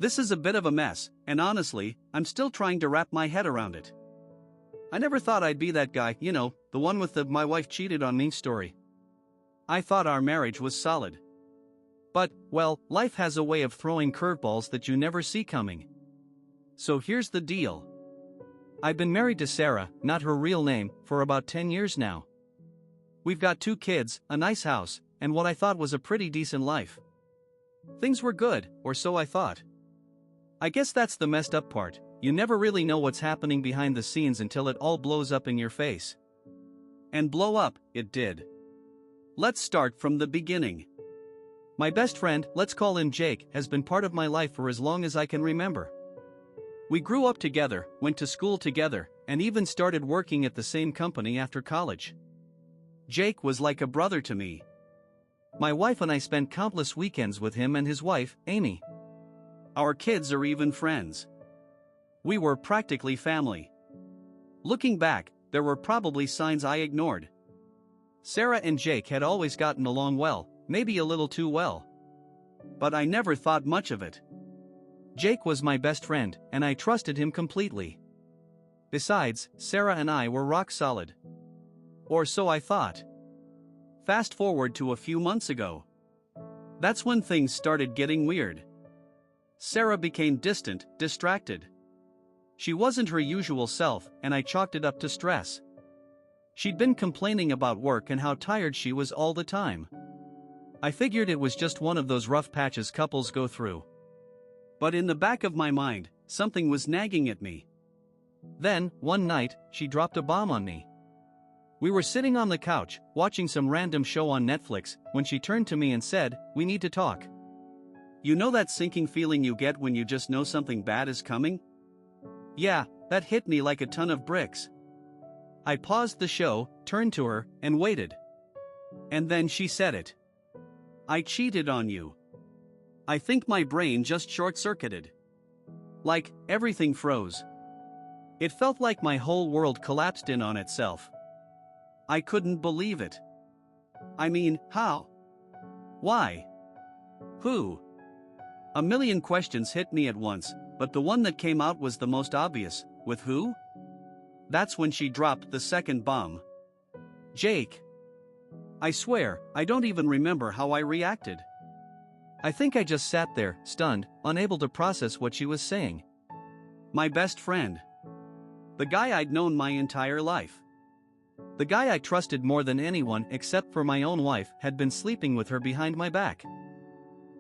This is a bit of a mess, and honestly, I'm still trying to wrap my head around it. I never thought I'd be that guy, the one with the "my wife cheated on me" story. I thought our marriage was solid. But, well, life has a way of throwing curveballs that you never see coming. So here's the deal. I've been married to Sarah, not her real name, for about 10 years now. We've got 2 kids, a nice house, and what I thought was a pretty decent life. Things were good, or so I thought. I guess that's the messed up part. You never really know what's happening behind the scenes until it all blows up in your face. And blow up, it did. Let's start from the beginning. My best friend, let's call him Jake, has been part of my life for as long as I can remember. We grew up together, went to school together, and even started working at the same company after college. Jake was like a brother to me. My wife and I spent countless weekends with him and his wife, Amy. Our kids are even friends. We were practically family. Looking back, there were probably signs I ignored. Sarah and Jake had always gotten along well, maybe a little too well. But I never thought much of it. Jake was my best friend, and I trusted him completely. Besides, Sarah and I were rock solid. Or so I thought. Fast forward to a few months ago. That's when things started getting weird. Sarah became distant, distracted. She wasn't her usual self, and I chalked it up to stress. She'd been complaining about work and how tired she was all the time. I figured it was just one of those rough patches couples go through. But in the back of my mind, something was nagging at me. Then, one night, she dropped a bomb on me. We were sitting on the couch, watching some random show on Netflix, when she turned to me and said, "We need to talk." You know that sinking feeling you get when you just know something bad is coming? Yeah, that hit me like a ton of bricks. I paused the show, turned to her, and waited. And then she said it. "I cheated on you." I think my brain just short-circuited. Like, everything froze. It felt like my whole world collapsed in on itself. I couldn't believe it. I mean, how? Why? Who? A million questions hit me at once, but the one that came out was the most obvious. With who? That's when she dropped the second bomb. Jake. I swear, I don't even remember how I reacted. I think I just sat there, stunned, unable to process what she was saying. My best friend. The guy I'd known my entire life. The guy I trusted more than anyone except for my own wife had been sleeping with her behind my back.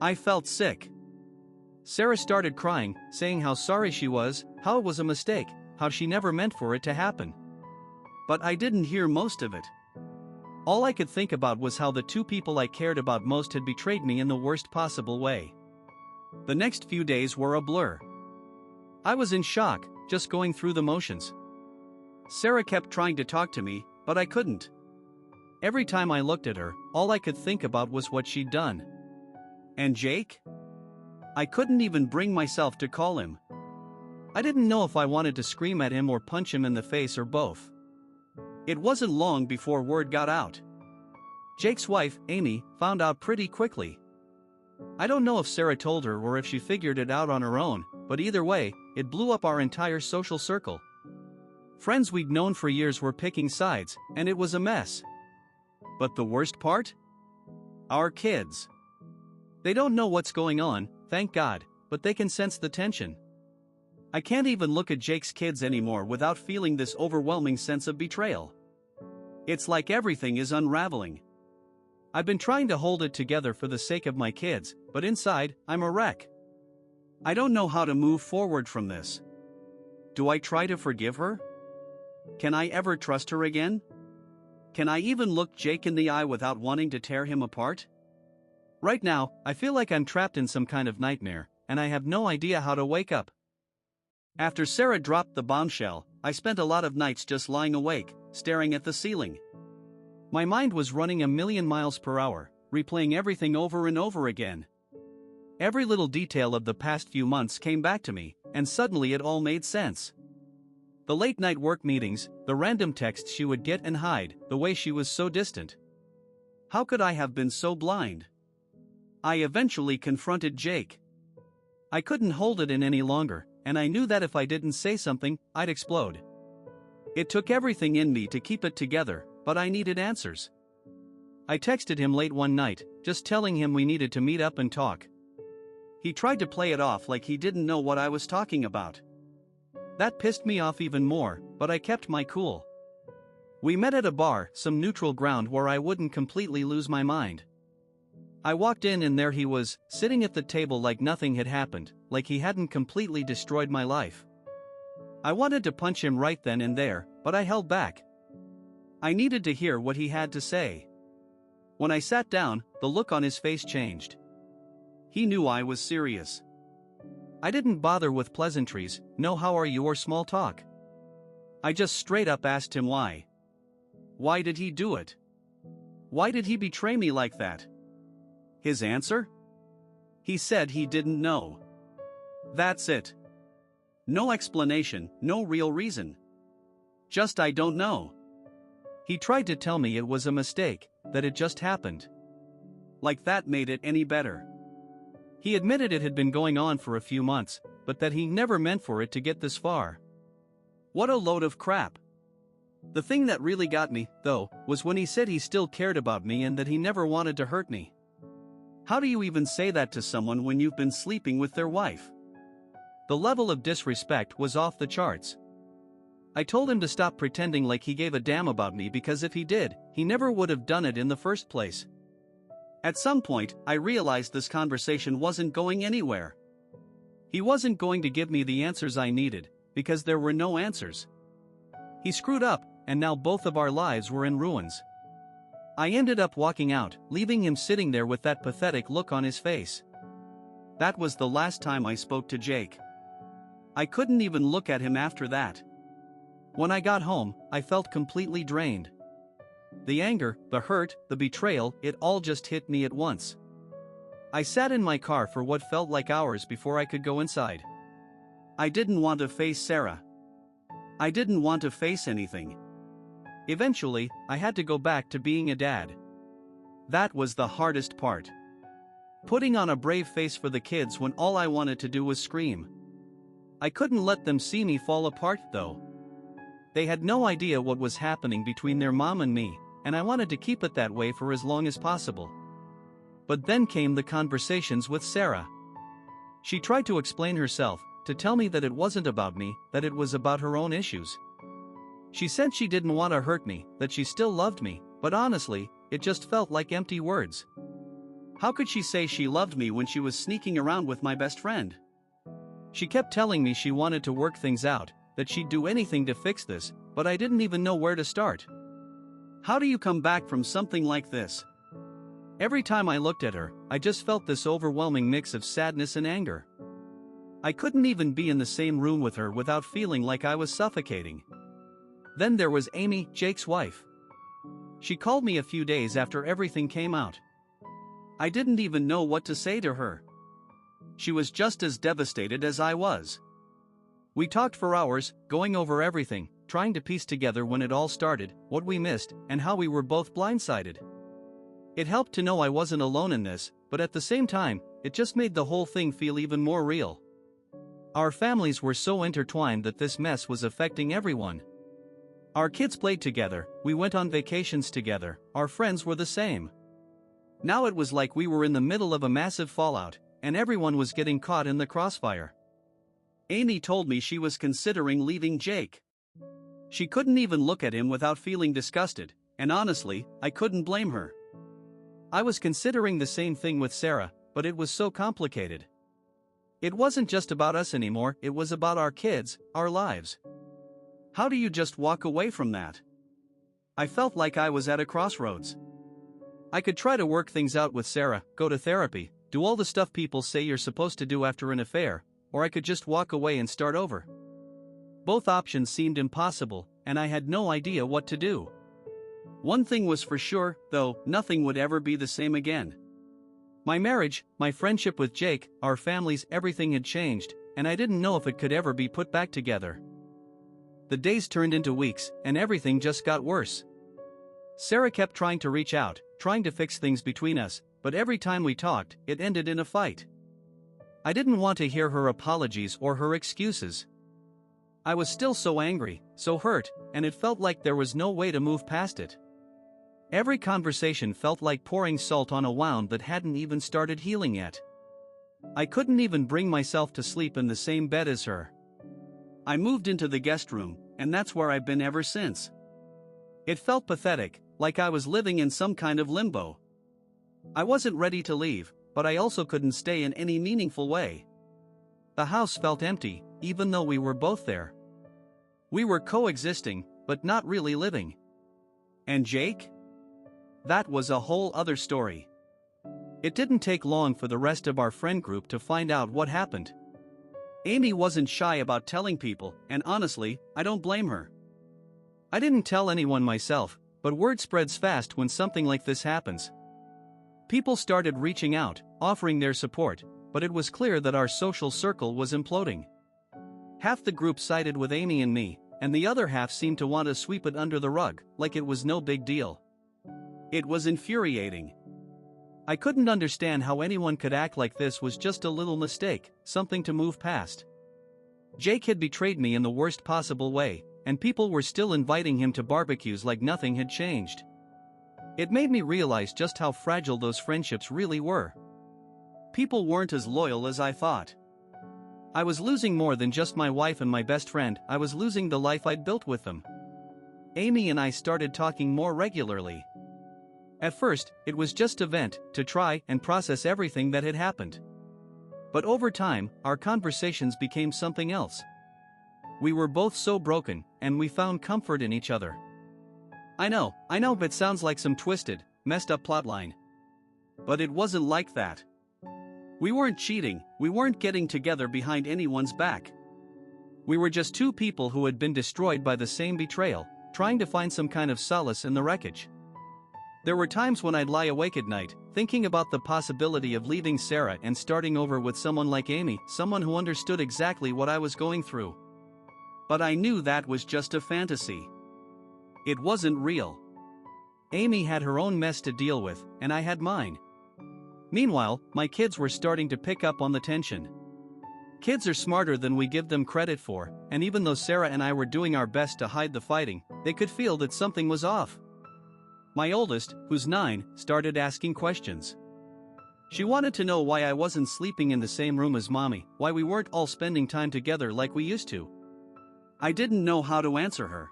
I felt sick. Sarah started crying, saying how sorry she was, how it was a mistake, how she never meant for it to happen. But I didn't hear most of it. All I could think about was how the 2 people I cared about most had betrayed me in the worst possible way. The next few days were a blur. I was in shock, just going through the motions. Sarah kept trying to talk to me, but I couldn't. Every time I looked at her, all I could think about was what she'd done. And Jake? I couldn't even bring myself to call him. I didn't know if I wanted to scream at him or punch him in the face or both. It wasn't long before word got out. Jake's wife, Amy, found out pretty quickly. I don't know if Sarah told her or if she figured it out on her own, but either way, it blew up our entire social circle. Friends we'd known for years were picking sides, and it was a mess. But the worst part? Our kids. They don't know what's going on, thank God, but they can sense the tension. I can't even look at Jake's kids anymore without feeling this overwhelming sense of betrayal. It's like everything is unraveling. I've been trying to hold it together for the sake of my kids, but inside, I'm a wreck. I don't know how to move forward from this. Do I try to forgive her? Can I ever trust her again? Can I even look Jake in the eye without wanting to tear him apart? Right now, I feel like I'm trapped in some kind of nightmare, and I have no idea how to wake up. After Sarah dropped the bombshell, I spent a lot of nights just lying awake, staring at the ceiling. My mind was running a million miles per hour, replaying everything over and over again. Every little detail of the past few months came back to me, and suddenly it all made sense. The late-night work meetings, the random texts she would get and hide, the way she was so distant. How could I have been so blind? I eventually confronted Jake. I couldn't hold it in any longer, and I knew that if I didn't say something, I'd explode. It took everything in me to keep it together, but I needed answers. I texted him late one night, just telling him we needed to meet up and talk. He tried to play it off like he didn't know what I was talking about. That pissed me off even more, but I kept my cool. We met at a bar, some neutral ground where I wouldn't completely lose my mind. I walked in and there he was, sitting at the table like nothing had happened, like he hadn't completely destroyed my life. I wanted to punch him right then and there, but I held back. I needed to hear what he had to say. When I sat down, the look on his face changed. He knew I was serious. I didn't bother with pleasantries, no how are you or small talk. I just straight up asked him why. Why did he do it? Why did he betray me like that? His answer? He said he didn't know. That's it. No explanation, no real reason. Just I don't know. He tried to tell me it was a mistake, that it just happened. Like that made it any better. He admitted it had been going on for a few months, but that he never meant for it to get this far. What a load of crap. The thing that really got me, though, was when he said he still cared about me and that he never wanted to hurt me. How do you even say that to someone when you've been sleeping with their wife? The level of disrespect was off the charts. I told him to stop pretending like he gave a damn about me because if he did, he never would have done it in the first place. At some point, I realized this conversation wasn't going anywhere. He wasn't going to give me the answers I needed, because there were no answers. He screwed up, and now both of our lives were in ruins. I ended up walking out, leaving him sitting there with that pathetic look on his face. That was the last time I spoke to Jake. I couldn't even look at him after that. When I got home, I felt completely drained. The anger, the hurt, the betrayal, it all just hit me at once. I sat in my car for what felt like hours before I could go inside. I didn't want to face Sarah. I didn't want to face anything. Eventually, I had to go back to being a dad. That was the hardest part. Putting on a brave face for the kids when all I wanted to do was scream. I couldn't let them see me fall apart though. They had no idea what was happening between their mom and me, and I wanted to keep it that way for as long as possible. But then came the conversations with Sarah. She tried to explain herself, to tell me that it wasn't about me, that it was about her own issues. She said she didn't want to hurt me, that she still loved me, but honestly, it just felt like empty words. How could she say she loved me when she was sneaking around with my best friend? She kept telling me she wanted to work things out, that she'd do anything to fix this, but I didn't even know where to start. How do you come back from something like this? Every time I looked at her, I just felt this overwhelming mix of sadness and anger. I couldn't even be in the same room with her without feeling like I was suffocating. Then there was Amy, Jake's wife. She called me a few days after everything came out. I didn't even know what to say to her. She was just as devastated as I was. We talked for hours, going over everything, trying to piece together when it all started, what we missed, and how we were both blindsided. It helped to know I wasn't alone in this, but at the same time, it just made the whole thing feel even more real. Our families were so intertwined that this mess was affecting everyone. Our kids played together, we went on vacations together, our friends were the same. Now it was like we were in the middle of a massive fallout, and everyone was getting caught in the crossfire. Amy told me she was considering leaving Jake. She couldn't even look at him without feeling disgusted, and honestly, I couldn't blame her. I was considering the same thing with Sarah, but it was so complicated. It wasn't just about us anymore, it was about our kids, our lives. How do you just walk away from that? I felt like I was at a crossroads. I could try to work things out with Sarah, go to therapy, do all the stuff people say you're supposed to do after an affair, or I could just walk away and start over. Both options seemed impossible, and I had no idea what to do. One thing was for sure, though, nothing would ever be the same again. My marriage, my friendship with Jake, our families, everything had changed, and I didn't know if it could ever be put back together. The days turned into weeks, and everything just got worse. Sarah kept trying to reach out, trying to fix things between us, but every time we talked, it ended in a fight. I didn't want to hear her apologies or her excuses. I was still so angry, so hurt, and it felt like there was no way to move past it. Every conversation felt like pouring salt on a wound that hadn't even started healing yet. I couldn't even bring myself to sleep in the same bed as her. I moved into the guest room, and that's where I've been ever since. It felt pathetic, like I was living in some kind of limbo. I wasn't ready to leave, but I also couldn't stay in any meaningful way. The house felt empty, even though we were both there. We were coexisting, but not really living. And Jake? That was a whole other story. It didn't take long for the rest of our friend group to find out what happened. Amy wasn't shy about telling people, and honestly, I don't blame her. I didn't tell anyone myself, but word spreads fast when something like this happens. People started reaching out, offering their support, but it was clear that our social circle was imploding. Half the group sided with Amy and me, and the other half seemed to want to sweep it under the rug, like it was no big deal. It was infuriating. I couldn't understand how anyone could act like this was just a little mistake, something to move past. Jake had betrayed me in the worst possible way, and people were still inviting him to barbecues like nothing had changed. It made me realize just how fragile those friendships really were. People weren't as loyal as I thought. I was losing more than just my wife and my best friend, I was losing the life I'd built with them. Amy and I started talking more regularly. At first, it was just a vent, to try and process everything that had happened. But over time, our conversations became something else. We were both so broken, and we found comfort in each other. I know, it sounds like some twisted, messed up plotline. But it wasn't like that. We weren't cheating, we weren't getting together behind anyone's back. We were just two people who had been destroyed by the same betrayal, trying to find some kind of solace in the wreckage. There were times when I'd lie awake at night, thinking about the possibility of leaving Sarah and starting over with someone like Amy, someone who understood exactly what I was going through. But I knew that was just a fantasy. It wasn't real. Amy had her own mess to deal with, and I had mine. Meanwhile, my kids were starting to pick up on the tension. Kids are smarter than we give them credit for, and even though Sarah and I were doing our best to hide the fighting, they could feel that something was off. My oldest, who's 9, started asking questions. She wanted to know why I wasn't sleeping in the same room as Mommy, why we weren't all spending time together like we used to. I didn't know how to answer her.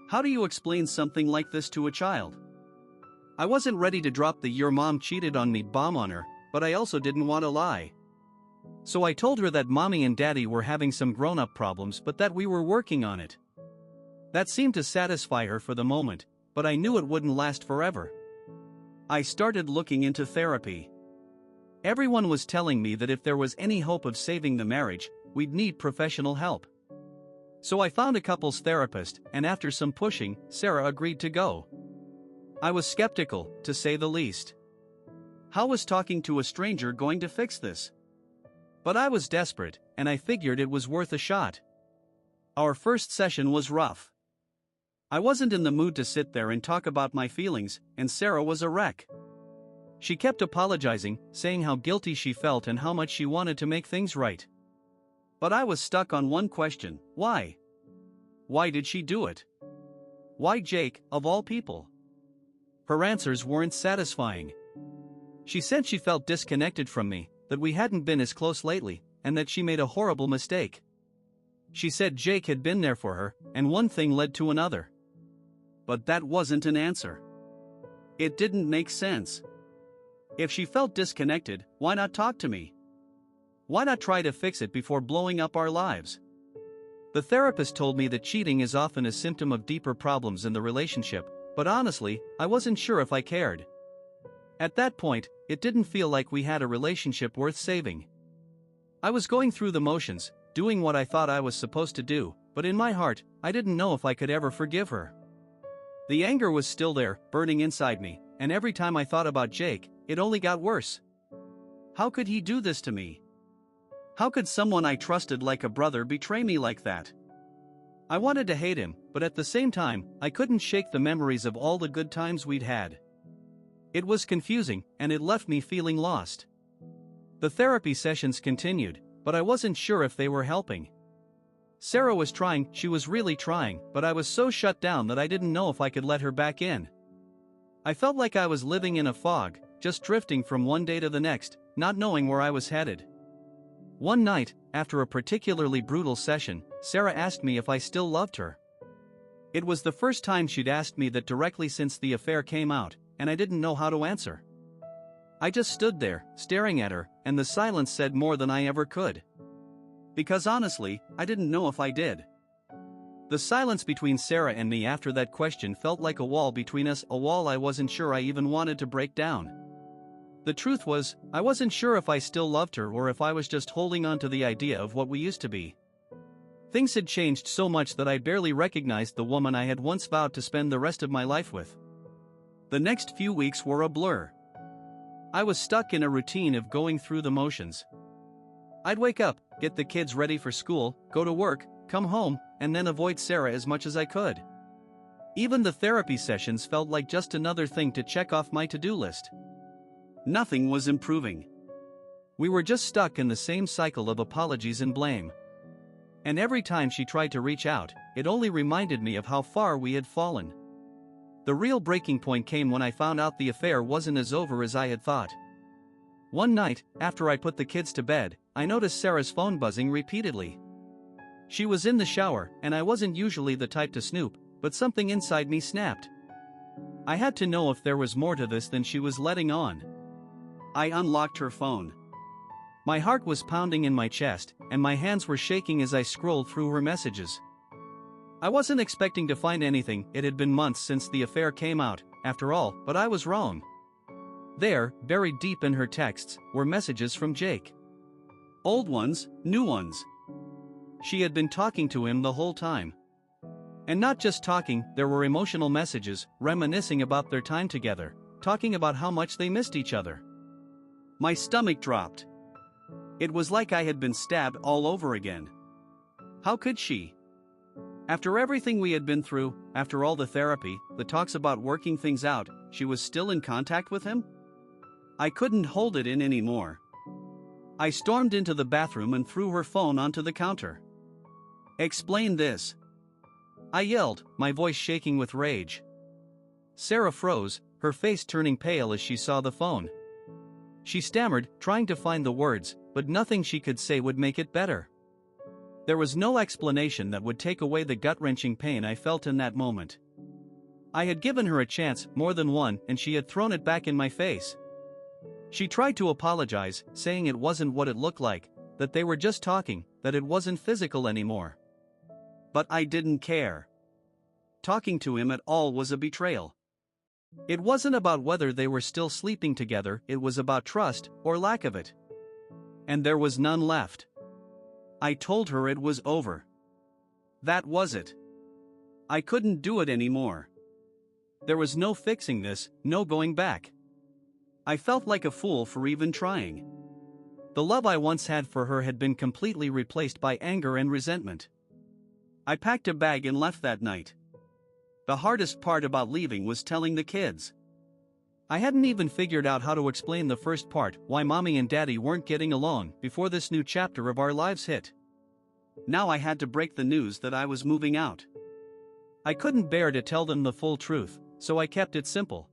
How do you explain something like this to a child? I wasn't ready to drop the "your mom cheated on me" bomb on her, but I also didn't want to lie. So I told her that Mommy and Daddy were having some grown-up problems but that we were working on it. That seemed to satisfy her for the moment, but I knew it wouldn't last forever. I started looking into therapy. Everyone was telling me that if there was any hope of saving the marriage, we'd need professional help. So I found a couples therapist, and after some pushing, Sarah agreed to go. I was skeptical, to say the least. How was talking to a stranger going to fix this? But I was desperate, and I figured it was worth a shot. Our first session was rough. I wasn't in the mood to sit there and talk about my feelings, and Sarah was a wreck. She kept apologizing, saying how guilty she felt and how much she wanted to make things right. But I was stuck on one question: why? Why did she do it? Why Jake, of all people? Her answers weren't satisfying. She said she felt disconnected from me, that we hadn't been as close lately, and that she made a horrible mistake. She said Jake had been there for her, and one thing led to another. But that wasn't an answer. It didn't make sense. If she felt disconnected, why not talk to me? Why not try to fix it before blowing up our lives? The therapist told me that cheating is often a symptom of deeper problems in the relationship, but honestly, I wasn't sure if I cared. At that point, it didn't feel like we had a relationship worth saving. I was going through the motions, doing what I thought I was supposed to do, but in my heart, I didn't know if I could ever forgive her. The anger was still there, burning inside me, and every time I thought about Jake, it only got worse. How could he do this to me? How could someone I trusted like a brother betray me like that? I wanted to hate him, but at the same time, I couldn't shake the memories of all the good times we'd had. It was confusing, and it left me feeling lost. The therapy sessions continued, but I wasn't sure if they were helping. Sarah was trying, she was really trying, but I was so shut down that I didn't know if I could let her back in. I felt like I was living in a fog, just drifting from one day to the next, not knowing where I was headed. One night, after a particularly brutal session, Sarah asked me if I still loved her. It was the first time she'd asked me that directly since the affair came out, and I didn't know how to answer. I just stood there, staring at her, and the silence said more than I ever could. Because honestly, I didn't know if I did. The silence between Sarah and me after that question felt like a wall between us, a wall I wasn't sure I even wanted to break down. The truth was, I wasn't sure if I still loved her or if I was just holding on to the idea of what we used to be. Things had changed so much that I barely recognized the woman I had once vowed to spend the rest of my life with. The next few weeks were a blur. I was stuck in a routine of going through the motions. I'd wake up, get the kids ready for school, go to work, come home, and then avoid Sarah as much as I could. Even the therapy sessions felt like just another thing to check off my to-do list. Nothing was improving. We were just stuck in the same cycle of apologies and blame. And every time she tried to reach out, it only reminded me of how far we had fallen. The real breaking point came when I found out the affair wasn't as over as I had thought. One night, after I put the kids to bed, I noticed Sarah's phone buzzing repeatedly. She was in the shower, and I wasn't usually the type to snoop, but something inside me snapped. I had to know if there was more to this than she was letting on. I unlocked her phone. My heart was pounding in my chest, and my hands were shaking as I scrolled through her messages. I wasn't expecting to find anything, it had been months since the affair came out, after all, but I was wrong. There, buried deep in her texts, were messages from Jake. Old ones, new ones. She had been talking to him the whole time. And not just talking, there were emotional messages, reminiscing about their time together, talking about how much they missed each other. My stomach dropped. It was like I had been stabbed all over again. How could she? After everything we had been through, after all the therapy, the talks about working things out, she was still in contact with him? I couldn't hold it in anymore. I stormed into the bathroom and threw her phone onto the counter. "Explain this," I yelled, my voice shaking with rage. Sarah froze, her face turning pale as she saw the phone. She stammered, trying to find the words, but nothing she could say would make it better. There was no explanation that would take away the gut-wrenching pain I felt in that moment. I had given her a chance, more than one, and she had thrown it back in my face. She tried to apologize, saying it wasn't what it looked like, that they were just talking, that it wasn't physical anymore. But I didn't care. Talking to him at all was a betrayal. It wasn't about whether they were still sleeping together, it was about trust, or lack of it. And there was none left. I told her it was over. That was it. I couldn't do it anymore. There was no fixing this, no going back. I felt like a fool for even trying. The love I once had for her had been completely replaced by anger and resentment. I packed a bag and left that night. The hardest part about leaving was telling the kids. I hadn't even figured out how to explain the first part, why mommy and daddy weren't getting along, before this new chapter of our lives hit. Now I had to break the news that I was moving out. I couldn't bear to tell them the full truth, so I kept it simple.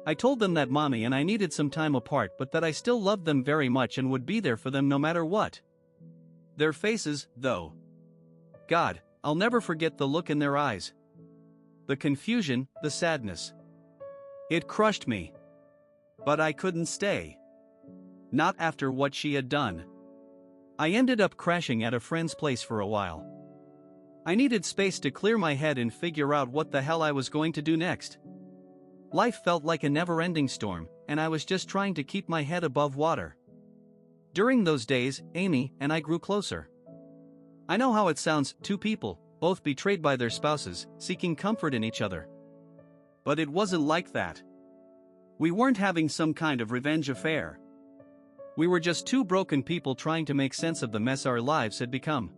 I told them that mommy and I needed some time apart, but that I still loved them very much and would be there for them no matter what. Their faces, though. God, I'll never forget the look in their eyes. The confusion, the sadness. It crushed me. But I couldn't stay. Not after what she had done. I ended up crashing at a friend's place for a while. I needed space to clear my head and figure out what the hell I was going to do next. Life felt like a never-ending storm, and I was just trying to keep my head above water. During those days, Amy and I grew closer. I know how it sounds, two people, both betrayed by their spouses, seeking comfort in each other. But it wasn't like that. We weren't having some kind of revenge affair. We were just two broken people trying to make sense of the mess our lives had become.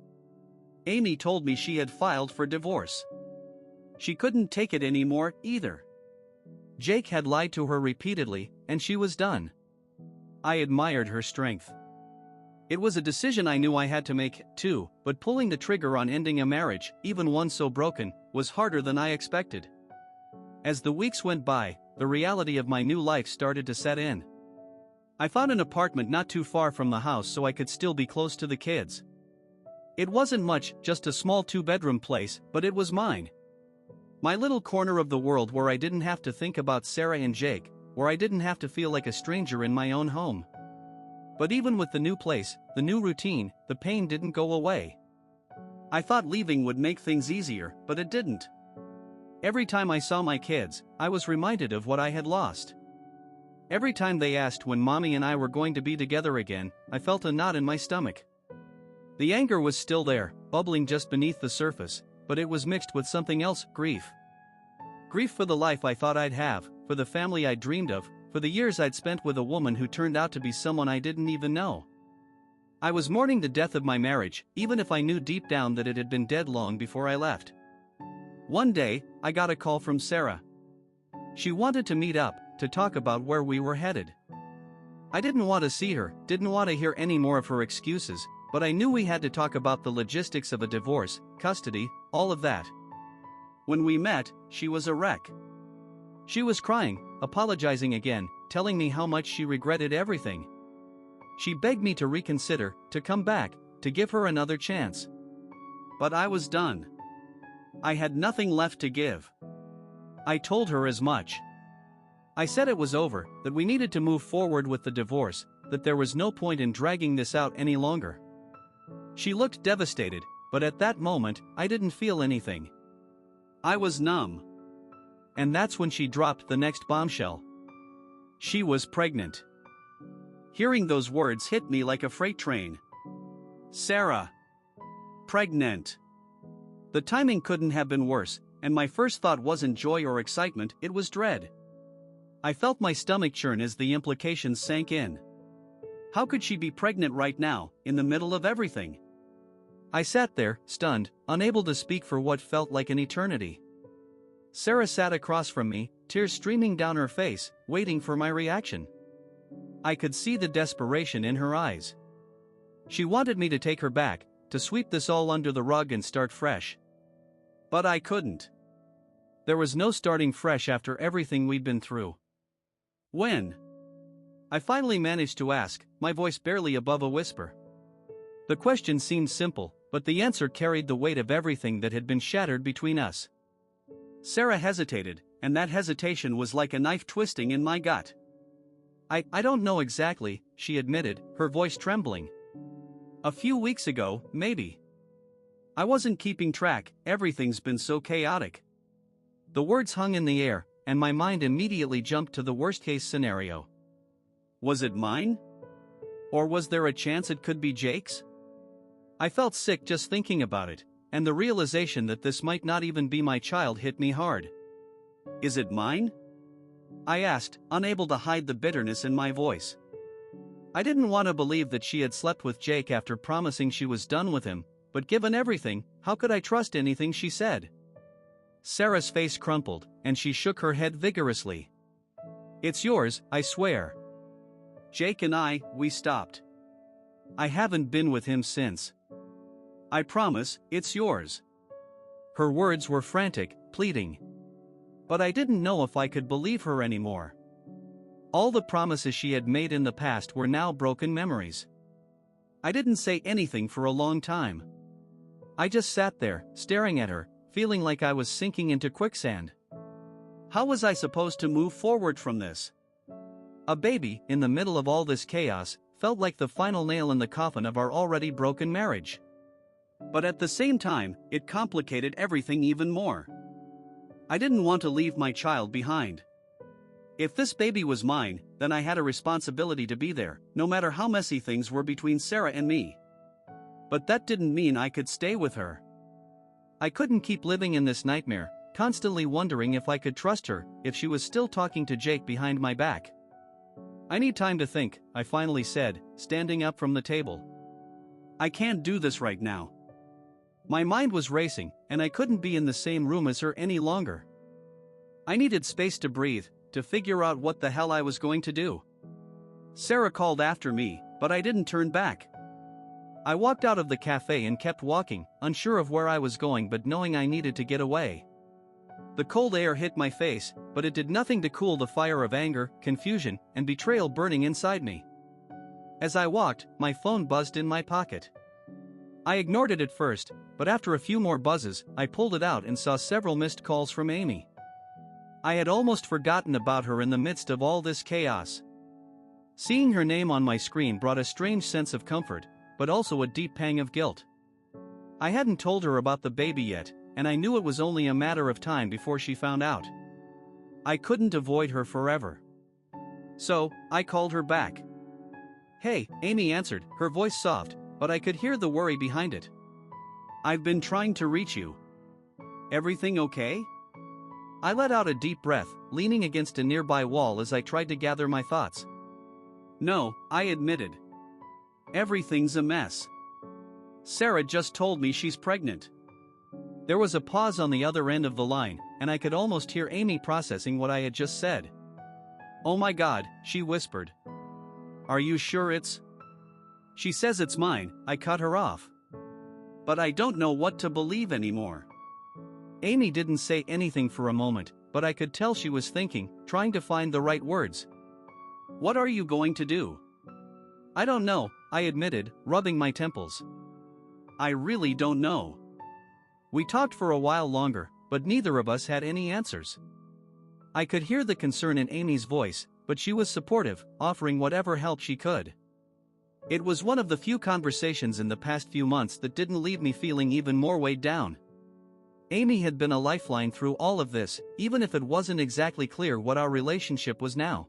Amy told me she had filed for divorce. She couldn't take it anymore, either. Jake had lied to her repeatedly, and she was done. I admired her strength. It was a decision I knew I had to make, too, but pulling the trigger on ending a marriage, even one so broken, was harder than I expected. As the weeks went by, the reality of my new life started to set in. I found an apartment not too far from the house so I could still be close to the kids. It wasn't much, just a small 2-bedroom place, but it was mine. My little corner of the world where I didn't have to think about Sarah and Jake, where I didn't have to feel like a stranger in my own home. But even with the new place, the new routine, the pain didn't go away. I thought leaving would make things easier, but it didn't. Every time I saw my kids, I was reminded of what I had lost. Every time they asked when Mommy and I were going to be together again, I felt a knot in my stomach. The anger was still there, bubbling just beneath the surface, but it was mixed with something else, grief. Grief for the life I thought I'd have, for the family I dreamed of, for the years I'd spent with a woman who turned out to be someone I didn't even know. I was mourning the death of my marriage, even if I knew deep down that it had been dead long before I left. One day, I got a call from Sarah. She wanted to meet up, to talk about where we were headed. I didn't want to see her, didn't want to hear any more of her excuses, but I knew we had to talk about the logistics of a divorce, custody, all of that. When we met, she was a wreck. She was crying, apologizing again, telling me how much she regretted everything. She begged me to reconsider, to come back, to give her another chance. But I was done. I had nothing left to give. I told her as much. I said it was over, that we needed to move forward with the divorce, that there was no point in dragging this out any longer. She looked devastated, but at that moment, I didn't feel anything. I was numb. And that's when she dropped the next bombshell. She was pregnant. Hearing those words hit me like a freight train. Sarah. Pregnant. The timing couldn't have been worse, and my first thought wasn't joy or excitement, it was dread. I felt my stomach churn as the implications sank in. How could she be pregnant right now, in the middle of everything? I sat there, stunned, unable to speak for what felt like an eternity. Sarah sat across from me, tears streaming down her face, waiting for my reaction. I could see the desperation in her eyes. She wanted me to take her back, to sweep this all under the rug and start fresh. But I couldn't. There was no starting fresh after everything we'd been through. When? I finally managed to ask, my voice barely above a whisper. The question seemed simple, but the answer carried the weight of everything that had been shattered between us. Sarah hesitated, and that hesitation was like a knife twisting in my gut. I don't know exactly, she admitted, her voice trembling. A few weeks ago, maybe. I wasn't keeping track, everything's been so chaotic. The words hung in the air, and my mind immediately jumped to the worst-case scenario. Was it mine? Or was there a chance it could be Jake's? I felt sick just thinking about it, and the realization that this might not even be my child hit me hard. Is it mine? I asked, unable to hide the bitterness in my voice. I didn't want to believe that she had slept with Jake after promising she was done with him, but given everything, how could I trust anything she said? Sarah's face crumpled, and she shook her head vigorously. It's yours, I swear. Jake and we stopped. I haven't been with him since. I promise, it's yours. Her words were frantic, pleading. But I didn't know if I could believe her anymore. All the promises she had made in the past were now broken memories. I didn't say anything for a long time. I just sat there, staring at her, feeling like I was sinking into quicksand. How was I supposed to move forward from this? A baby, in the middle of all this chaos, felt like the final nail in the coffin of our already broken marriage. But at the same time, it complicated everything even more. I didn't want to leave my child behind. If this baby was mine, then I had a responsibility to be there, no matter how messy things were between Sarah and me. But that didn't mean I could stay with her. I couldn't keep living in this nightmare, constantly wondering if I could trust her, if she was still talking to Jake behind my back. I need time to think, I finally said, standing up from the table. I can't do this right now. My mind was racing, and I couldn't be in the same room as her any longer. I needed space to breathe, to figure out what the hell I was going to do. Sarah called after me, but I didn't turn back. I walked out of the cafe and kept walking, unsure of where I was going but knowing I needed to get away. The cold air hit my face, but it did nothing to cool the fire of anger, confusion, and betrayal burning inside me. As I walked, my phone buzzed in my pocket. I ignored it at first, but after a few more buzzes, I pulled it out and saw several missed calls from Amy. I had almost forgotten about her in the midst of all this chaos. Seeing her name on my screen brought a strange sense of comfort, but also a deep pang of guilt. I hadn't told her about the baby yet, and I knew it was only a matter of time before she found out. I couldn't avoid her forever. So, I called her back. "Hey," Amy answered, her voice soft, but I could hear the worry behind it. "I've been trying to reach you. Everything okay?" I let out a deep breath, leaning against a nearby wall as I tried to gather my thoughts. "No," I admitted. "Everything's a mess. Sarah just told me she's pregnant." There was a pause on the other end of the line, and I could almost hear Amy processing what I had just said. "Oh my God," she whispered. "Are you sure it's?" "She says it's mine," I cut her off. "But I don't know what to believe anymore." Amy didn't say anything for a moment, but I could tell she was thinking, trying to find the right words. "What are you going to do?" "I don't know," I admitted, rubbing my temples. "I really don't know." We talked for a while longer, but neither of us had any answers. I could hear the concern in Amy's voice, but she was supportive, offering whatever help she could. It was one of the few conversations in the past few months that didn't leave me feeling even more weighed down. Amy had been a lifeline through all of this, even if it wasn't exactly clear what our relationship was now.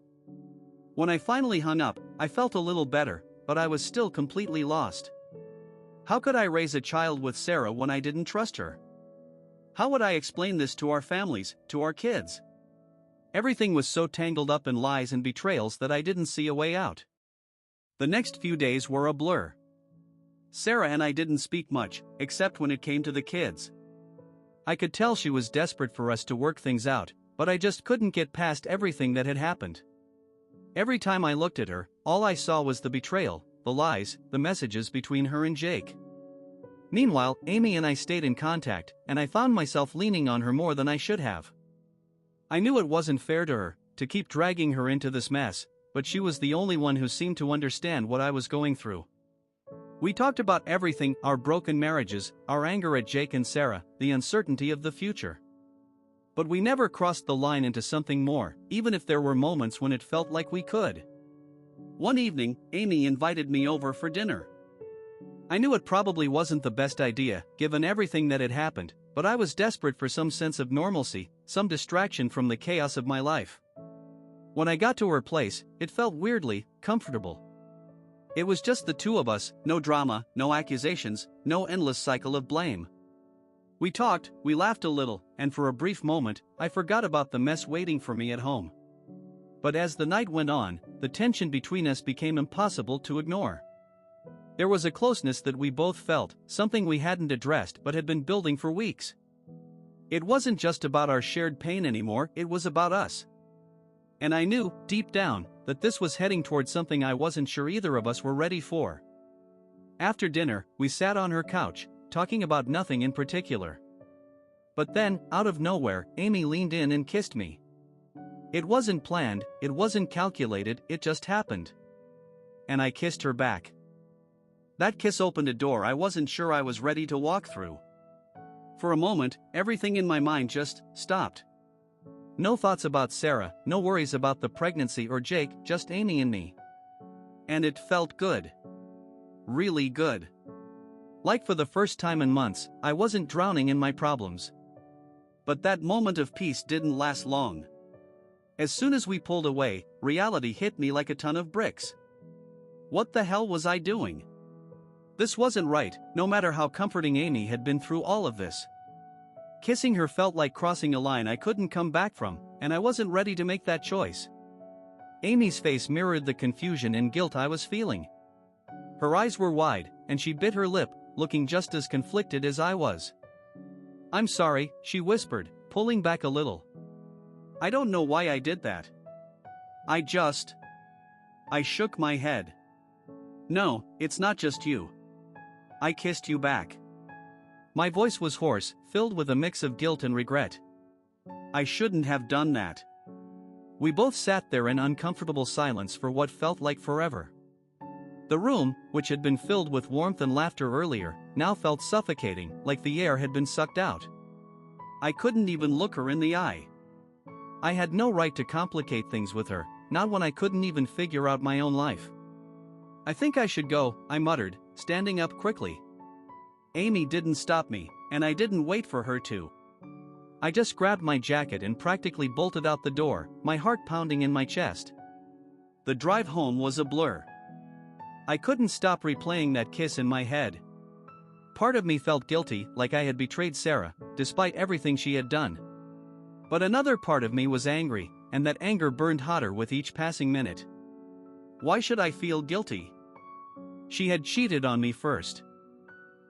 When I finally hung up, I felt a little better, but I was still completely lost. How could I raise a child with Sarah when I didn't trust her? How would I explain this to our families, to our kids? Everything was so tangled up in lies and betrayals that I didn't see a way out. The next few days were a blur. Sarah and I didn't speak much, except when it came to the kids. I could tell she was desperate for us to work things out, but I just couldn't get past everything that had happened. Every time I looked at her, all I saw was the betrayal, the lies, the messages between her and Jake. Meanwhile, Amy and I stayed in contact, and I found myself leaning on her more than I should have. I knew it wasn't fair to her, to keep dragging her into this mess, but she was the only one who seemed to understand what I was going through. We talked about everything, our broken marriages, our anger at Jake and Sarah, the uncertainty of the future. But we never crossed the line into something more, even if there were moments when it felt like we could. One evening, Amy invited me over for dinner. I knew it probably wasn't the best idea, given everything that had happened, but I was desperate for some sense of normalcy, some distraction from the chaos of my life. When I got to her place, it felt weirdly comfortable. It was just the two of us, no drama, no accusations, no endless cycle of blame. We talked, we laughed a little, and for a brief moment, I forgot about the mess waiting for me at home. But as the night went on, the tension between us became impossible to ignore. There was a closeness that we both felt, something we hadn't addressed but had been building for weeks. It wasn't just about our shared pain anymore, it was about us. And I knew, deep down, that this was heading towards something I wasn't sure either of us were ready for. After dinner, we sat on her couch, talking about nothing in particular. But then, out of nowhere, Amy leaned in and kissed me. It wasn't planned, it wasn't calculated, it just happened. And I kissed her back. That kiss opened a door I wasn't sure I was ready to walk through. For a moment, everything in my mind just stopped. No thoughts about Sarah, no worries about the pregnancy or Jake, just Amy and me. And it felt good. Really good. Like for the first time in months, I wasn't drowning in my problems. But that moment of peace didn't last long. As soon as we pulled away, reality hit me like a ton of bricks. What the hell was I doing? This wasn't right, no matter how comforting Amy had been through all of this. Kissing her felt like crossing a line I couldn't come back from, and I wasn't ready to make that choice. Amy's face mirrored the confusion and guilt I was feeling. Her eyes were wide, and she bit her lip, looking just as conflicted as I was. "I'm sorry," she whispered, pulling back a little. "I don't know why I did that. I just..." I shook my head. No, it's not just you. I kissed you back. My voice was hoarse, filled with a mix of guilt and regret. I shouldn't have done that. We both sat there in uncomfortable silence for what felt like forever. The room, which had been filled with warmth and laughter earlier, now felt suffocating, like the air had been sucked out. I couldn't even look her in the eye. I had no right to complicate things with her, not when I couldn't even figure out my own life. I think I should go, I muttered, standing up quickly. Amy didn't stop me, and I didn't wait for her to. I just grabbed my jacket and practically bolted out the door, my heart pounding in my chest. The drive home was a blur. I couldn't stop replaying that kiss in my head. Part of me felt guilty, like I had betrayed Sarah, despite everything she had done. But another part of me was angry, and that anger burned hotter with each passing minute. Why should I feel guilty? She had cheated on me first.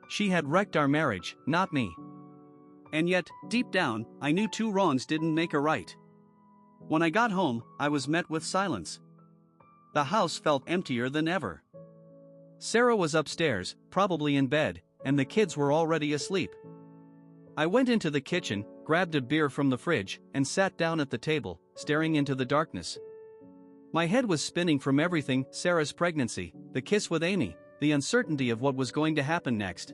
She had wrecked our marriage, not me. And yet, deep down, I knew two wrongs didn't make a right. When I got home, I was met with silence. The house felt emptier than ever. Sarah was upstairs, probably in bed, and the kids were already asleep. I went into the kitchen, grabbed a beer from the fridge, and sat down at the table, staring into the darkness. My head was spinning from everything: Sarah's pregnancy, the kiss with Amy, the uncertainty of what was going to happen next.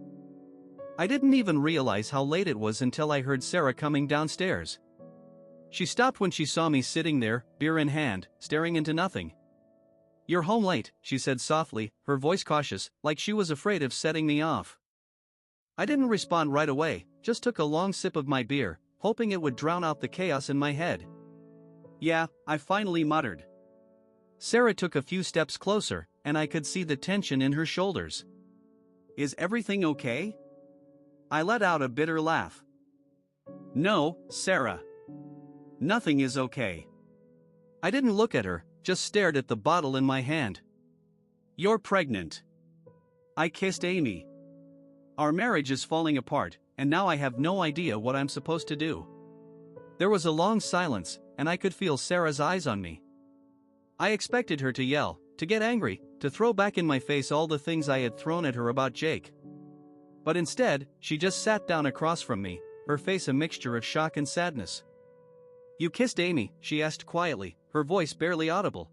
I didn't even realize how late it was until I heard Sarah coming downstairs. She stopped when she saw me sitting there, beer in hand, staring into nothing. "You're home late," she said softly, her voice cautious, like she was afraid of setting me off. I didn't respond right away, just took a long sip of my beer, hoping it would drown out the chaos in my head. "Yeah," I finally muttered. Sarah took a few steps closer, and I could see the tension in her shoulders. "Is everything okay?" I let out a bitter laugh. "No, Sarah. Nothing is okay." I didn't look at her, just stared at the bottle in my hand. "You're pregnant." I kissed Amy. "Our marriage is falling apart, and now I have no idea what I'm supposed to do." There was a long silence, and I could feel Sarah's eyes on me. I expected her to yell, to get angry, to throw back in my face all the things I had thrown at her about Jake. But instead, she just sat down across from me, her face a mixture of shock and sadness. "You kissed Amy?" she asked quietly, her voice barely audible.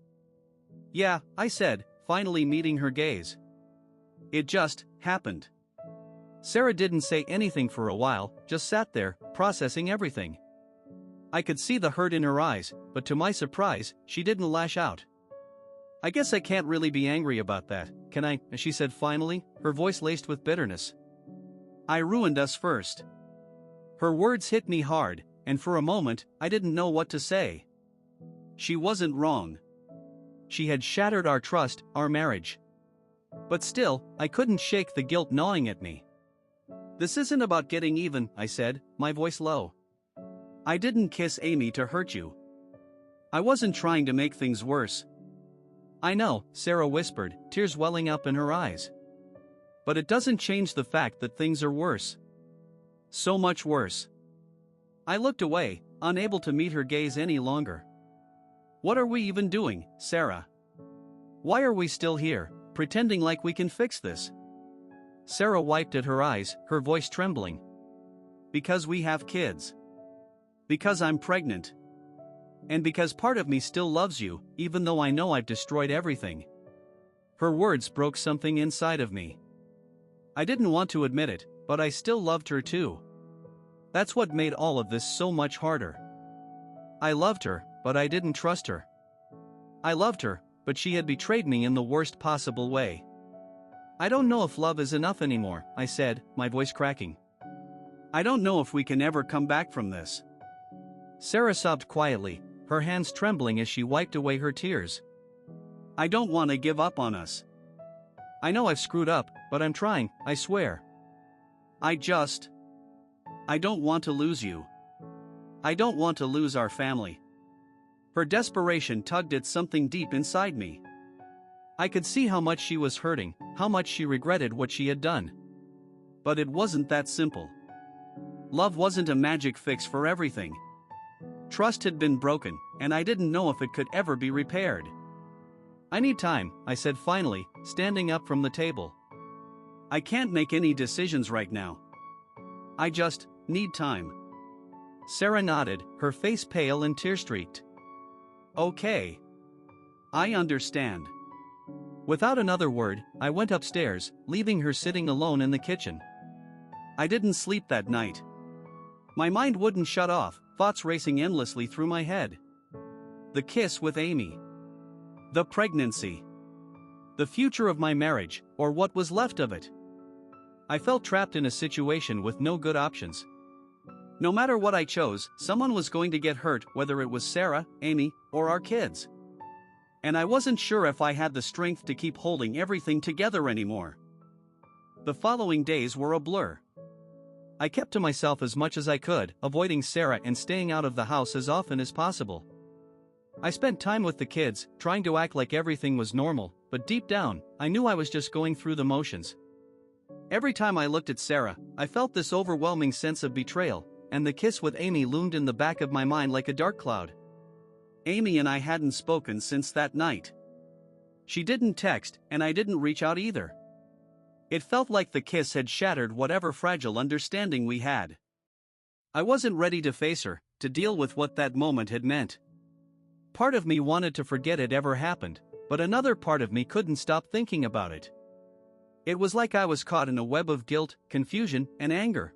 "Yeah," I said, finally meeting her gaze. "It just happened." Sarah didn't say anything for a while, just sat there, processing everything. I could see the hurt in her eyes, but to my surprise, she didn't lash out. "I guess I can't really be angry about that, can I?" she said finally, her voice laced with bitterness. "I ruined us first." Her words hit me hard, and for a moment, I didn't know what to say. She wasn't wrong. She had shattered our trust, our marriage. But still, I couldn't shake the guilt gnawing at me. "This isn't about getting even," I said, my voice low. "I didn't kiss Amy to hurt you. I wasn't trying to make things worse." "I know," Sarah whispered, tears welling up in her eyes. "But it doesn't change the fact that things are worse. So much worse." I looked away, unable to meet her gaze any longer. "What are we even doing, Sarah? Why are we still here, pretending like we can fix this?" Sarah wiped at her eyes, her voice trembling. "Because we have kids. Because I'm pregnant. And because part of me still loves you, even though I know I've destroyed everything." Her words broke something inside of me. I didn't want to admit it, but I still loved her too. That's what made all of this so much harder. I loved her, but I didn't trust her. I loved her, but she had betrayed me in the worst possible way. "I don't know if love is enough anymore," I said, my voice cracking. "I don't know if we can ever come back from this." Sarah sobbed quietly, her hands trembling as she wiped away her tears. "I don't want to give up on us. I know I've screwed up, but I'm trying, I swear. I don't want to lose you. I don't want to lose our family." Her desperation tugged at something deep inside me. I could see how much she was hurting, how much she regretted what she had done. But it wasn't that simple. Love wasn't a magic fix for everything. Trust had been broken, and I didn't know if it could ever be repaired. I need time, I said finally, standing up from the table. I can't make any decisions right now. I just need time. Sarah nodded, her face pale and tear-streaked. Okay. I understand. Without another word, I went upstairs, leaving her sitting alone in the kitchen. I didn't sleep that night. My mind wouldn't shut off, thoughts racing endlessly through my head. The kiss with Amy. The pregnancy. The future of my marriage, or what was left of it. I felt trapped in a situation with no good options. No matter what I chose, someone was going to get hurt, whether it was Sarah, Amy, or our kids. And I wasn't sure if I had the strength to keep holding everything together anymore. The following days were a blur. I kept to myself as much as I could, avoiding Sarah and staying out of the house as often as possible. I spent time with the kids, trying to act like everything was normal, but deep down, I knew I was just going through the motions. Every time I looked at Sarah, I felt this overwhelming sense of betrayal, and the kiss with Amy loomed in the back of my mind like a dark cloud. Amy and I hadn't spoken since that night. She didn't text, and I didn't reach out either. It felt like the kiss had shattered whatever fragile understanding we had. I wasn't ready to face her, to deal with what that moment had meant. Part of me wanted to forget it ever happened, but another part of me couldn't stop thinking about it. It was like I was caught in a web of guilt, confusion, and anger.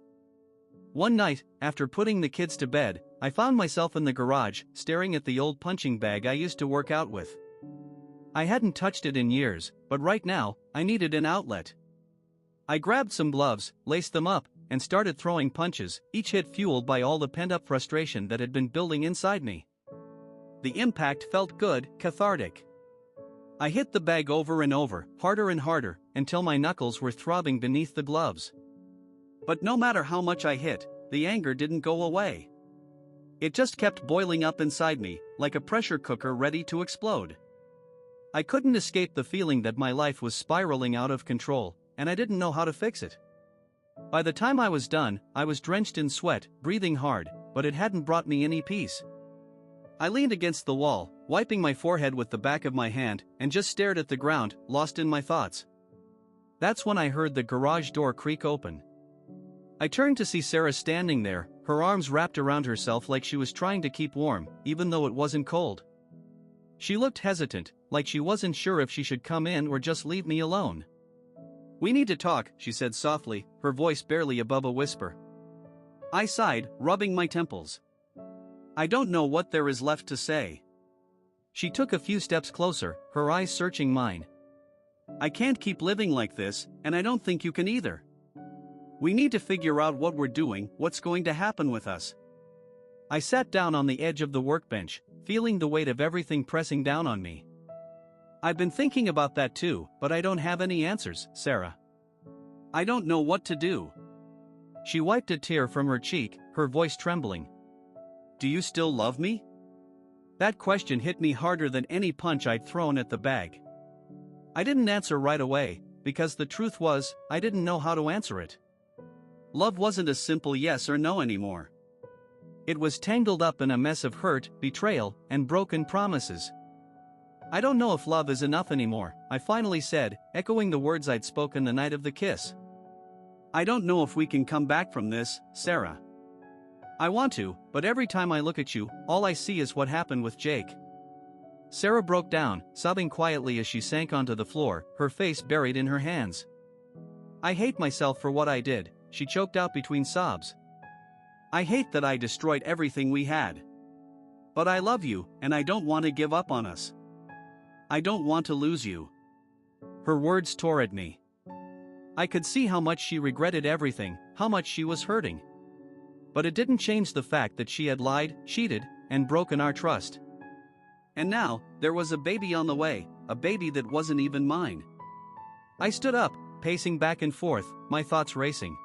One night, after putting the kids to bed, I found myself in the garage, staring at the old punching bag I used to work out with. I hadn't touched it in years, but right now, I needed an outlet. I grabbed some gloves, laced them up, and started throwing punches, each hit fueled by all the pent-up frustration that had been building inside me. The impact felt good, cathartic. I hit the bag over and over, harder and harder, until my knuckles were throbbing beneath the gloves. But no matter how much I hit, the anger didn't go away. It just kept boiling up inside me, like a pressure cooker ready to explode. I couldn't escape the feeling that my life was spiraling out of control, and I didn't know how to fix it. By the time I was done, I was drenched in sweat, breathing hard, but it hadn't brought me any peace. I leaned against the wall, wiping my forehead with the back of my hand, and just stared at the ground, lost in my thoughts. That's when I heard the garage door creak open. I turned to see Sarah standing there, her arms wrapped around herself like she was trying to keep warm, even though it wasn't cold. She looked hesitant, like she wasn't sure if she should come in or just leave me alone. "We need to talk," she said softly, her voice barely above a whisper. I sighed, rubbing my temples. I don't know what there is left to say. She took a few steps closer, her eyes searching mine. I can't keep living like this, and I don't think you can either. We need to figure out what we're doing, what's going to happen with us. I sat down on the edge of the workbench, feeling the weight of everything pressing down on me. I've been thinking about that too, but I don't have any answers, Sarah. I don't know what to do. She wiped a tear from her cheek, her voice trembling. Do you still love me? That question hit me harder than any punch I'd thrown at the bag. I didn't answer right away, because the truth was, I didn't know how to answer it. Love wasn't a simple yes or no anymore. It was tangled up in a mess of hurt, betrayal, and broken promises. I don't know if love is enough anymore, I finally said, echoing the words I'd spoken the night of the kiss. I don't know if we can come back from this, Sarah. I want to, but every time I look at you, all I see is what happened with Jake. Sarah broke down, sobbing quietly as she sank onto the floor, her face buried in her hands. I hate myself for what I did, she choked out between sobs. I hate that I destroyed everything we had. But I love you, and I don't want to give up on us. I don't want to lose you. Her words tore at me. I could see how much she regretted everything, how much she was hurting. But it didn't change the fact that she had lied, cheated, and broken our trust. And now, there was a baby on the way, a baby that wasn't even mine. I stood up, pacing back and forth, my thoughts racing.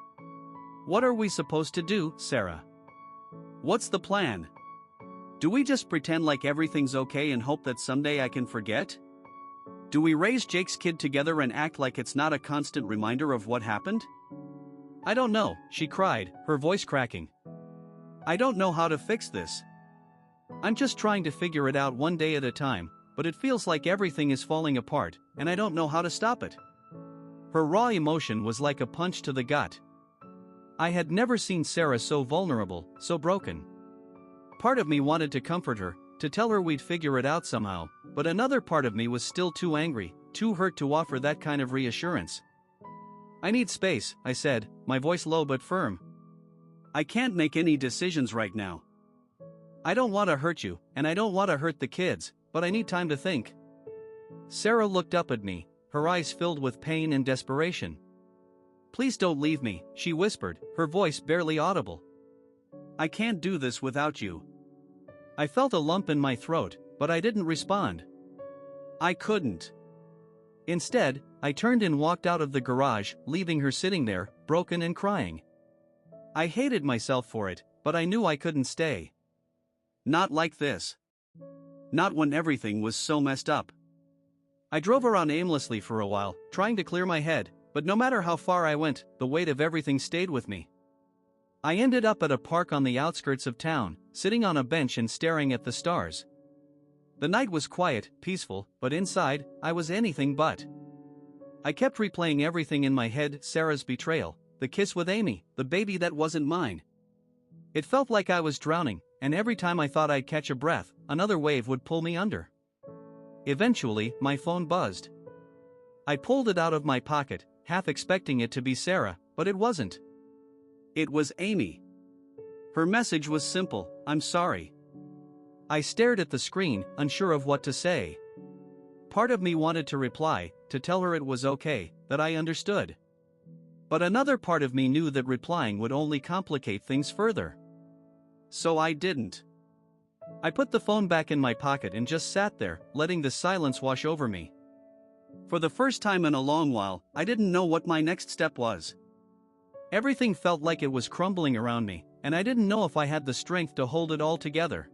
What are we supposed to do, Sarah? What's the plan? Do we just pretend like everything's okay and hope that someday I can forget? Do we raise Jake's kid together and act like it's not a constant reminder of what happened? I don't know, she cried, her voice cracking. I don't know how to fix this. I'm just trying to figure it out one day at a time, but it feels like everything is falling apart, and I don't know how to stop it." Her raw emotion was like a punch to the gut. I had never seen Sarah so vulnerable, so broken. Part of me wanted to comfort her, to tell her we'd figure it out somehow, but another part of me was still too angry, too hurt to offer that kind of reassurance. "I need space," I said, my voice low but firm. "I can't make any decisions right now. I don't want to hurt you, and I don't want to hurt the kids, but I need time to think." Sarah looked up at me, her eyes filled with pain and desperation. "Please don't leave me," she whispered, her voice barely audible. "I can't do this without you." I felt a lump in my throat, but I didn't respond. I couldn't. Instead, I turned and walked out of the garage, leaving her sitting there, broken and crying. I hated myself for it, but I knew I couldn't stay. Not like this. Not when everything was so messed up. I drove around aimlessly for a while, trying to clear my head, but no matter how far I went, the weight of everything stayed with me. I ended up at a park on the outskirts of town, sitting on a bench and staring at the stars. The night was quiet, peaceful, but inside, I was anything but. I kept replaying everything in my head: Sarah's betrayal, the kiss with Amy, the baby that wasn't mine. It felt like I was drowning, and every time I thought I'd catch a breath, another wave would pull me under. Eventually, my phone buzzed. I pulled it out of my pocket, half expecting it to be Sarah, but it wasn't. It was Amy. Her message was simple: "I'm sorry." I stared at the screen, unsure of what to say. Part of me wanted to reply, to tell her it was okay, that I understood. But another part of me knew that replying would only complicate things further. So I didn't. I put the phone back in my pocket and just sat there, letting the silence wash over me. For the first time in a long while, I didn't know what my next step was. Everything felt like it was crumbling around me, and I didn't know if I had the strength to hold it all together.